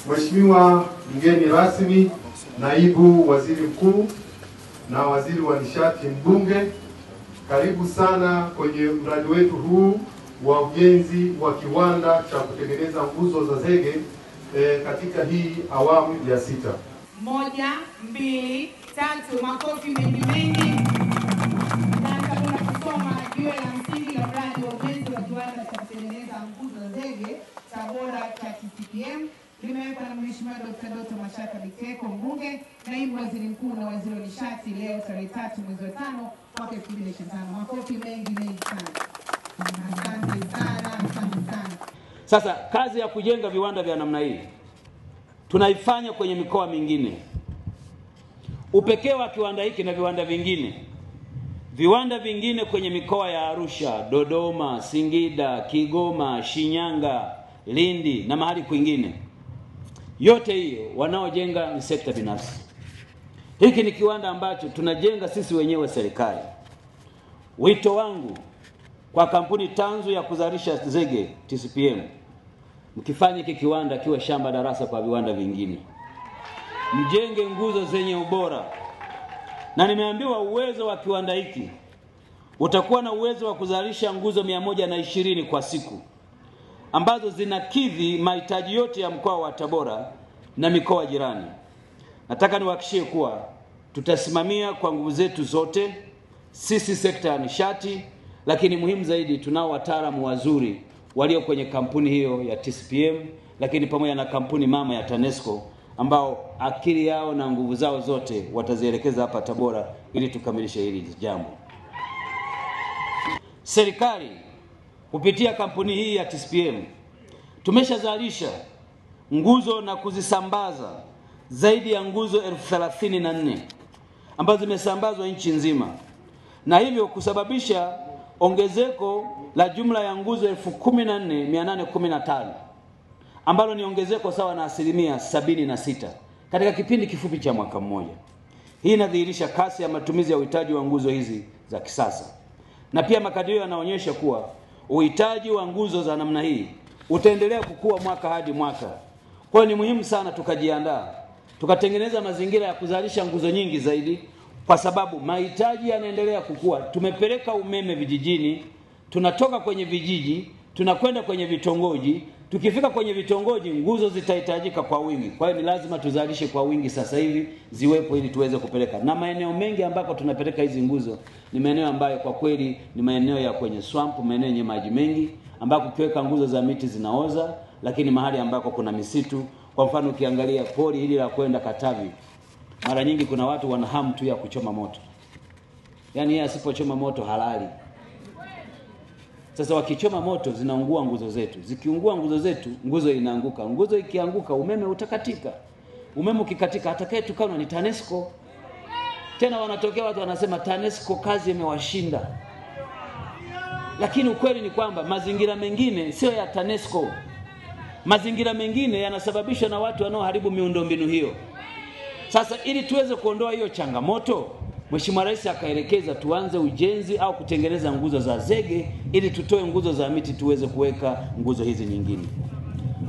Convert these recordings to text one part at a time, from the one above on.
Mheshimiwa mgeni rasmi, naibu waziri mkuu na waziri wa nishati mbunge, karibu sana kwenye mradi wetu huu wa ujenzi wa kiwanda cha kutengeneza nguzo za zege katika hii awamu ya 6. 1, 2, 3, makofi mengi. Nataka kusoma jiwe la msingi la mradi wa ujenzi wa kiwanda cha kutengeneza nguzo za zege Tabora cha TCPM limewekwa na Mheshimiwa Dr. Mashaka Biteko, mbunge, naibu waziri mkuu na waziri wa nishati, leo tarehe 3 mwezi wa 5 mwaka 2025. Makofi mengi sana. Asante sana. Sasa kazi ya kujenga viwanda vya namna hii tunaifanya kwenye mikoa mingine. Upekee wa kiwanda hiki na viwanda vingine kwenye mikoa ya Arusha, Dodoma, Singida, Kigoma, Shinyanga, Lindi na mahali kwingine, yote hiyo wanaojenga ni sekta binafsi. Hiki ni kiwanda ambacho tunajenga sisi wenyewe serikali. Wito wangu kwa kampuni tanzu ya kuzalisha zege TCPM, mkifanya hiki kiwanda kiwe shamba darasa kwa viwanda vingine. Mjenge nguzo zenye ubora. Na nimeambiwa uwezo wa kiwanda hiki utakuwa na uwezo wa kuzalisha nguzo 120 kwa siku, ambazo zinakidhi mahitaji yote ya mkoa wa Tabora na mikoa jirani. Nataka niwahakikishie kuwa tutasimamia kwa nguvu zetu zote, sisi sekta ya nishati, lakini muhimu zaidi tunao wataalamu wazuri walio kwenye kampuni hiyo ya TCPM, lakini pamoja na kampuni mama ya TANESCO, ambao akili yao na nguvu zao zote watazielekeza hapa Tabora ili tukamilishe hili jambo. Serikali kupitia kampuni hii ya TCPM tumeshazalisha nguzo na kuzisambaza zaidi ya nguzo 34,000 ambazo zimesambazwa nchi nzima, na hivyo kusababisha ongezeko la jumla ya nguzo 14,815 ambalo ni ongezeko sawa na 76% katika kipindi kifupi cha mwaka mmoja. Hii inadhihirisha kasi ya matumizi ya uhitaji wa nguzo hizi za kisasa, na pia makadirio yanaonyesha kuwa uhitaji wa nguzo za namna hii utaendelea kukua mwaka hadi mwaka. Kwa hiyo ni muhimu sana tukajiandaa, tukatengeneza mazingira ya kuzalisha nguzo nyingi zaidi, kwa sababu mahitaji yanaendelea kukua. Tumepeleka umeme vijijini, tunatoka kwenye vijiji tunakwenda kwenye vitongoji. Tukifika kwenye vitongoji, nguzo zitahitajika kwa wingi. Kwa hiyo ni lazima tuzalishe kwa wingi sasa hivi ziwepo ili tuweze kupeleka. Na maeneo mengi ambako tunapeleka hizi nguzo ni maeneo ambayo kwa kweli ni maeneo ya kwenye swamp, maeneo yenye maji mengi, ambako ukiweka nguzo za miti zinaoza, lakini mahali ambako kuna misitu. Kwa mfano ukiangalia pori hili la kwenda Katavi, mara nyingi kuna watu wana hamu tu ya kuchoma moto. Yaani yeye asipochoma moto halali. Sasa wakichoma moto zinaungua nguzo zetu. Zikiungua nguzo zetu, nguzo inaanguka. Nguzo ikianguka, umeme utakatika. Umeme ukikatika, atakayetukanwa ni TANESCO. Tena wanatokea watu wanasema TANESCO kazi imewashinda. Lakini ukweli ni kwamba mazingira mengine sio ya TANESCO. Mazingira mengine yanasababishwa na watu wanaoharibu miundombinu hiyo. Sasa ili tuweze kuondoa hiyo changamoto, Mheshimiwa Rais akaelekeza tuanze ujenzi au kutengeneza nguzo za zege ili tutoe nguzo za miti tuweze kuweka nguzo hizi nyingine.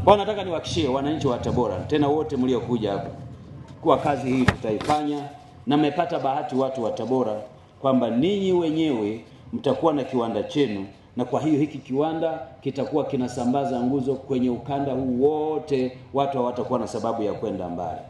Kwa nataka niwahakikishie wananchi wa Tabora, tena wote mliokuja hapa, kwa kazi hii tutaifanya, na mmepata bahati watu wa Tabora kwamba ninyi wenyewe mtakuwa na kiwanda chenu, na kwa hiyo hiki kiwanda kitakuwa kinasambaza nguzo kwenye ukanda huu wote, watu hawatakuwa na sababu ya kwenda mbali.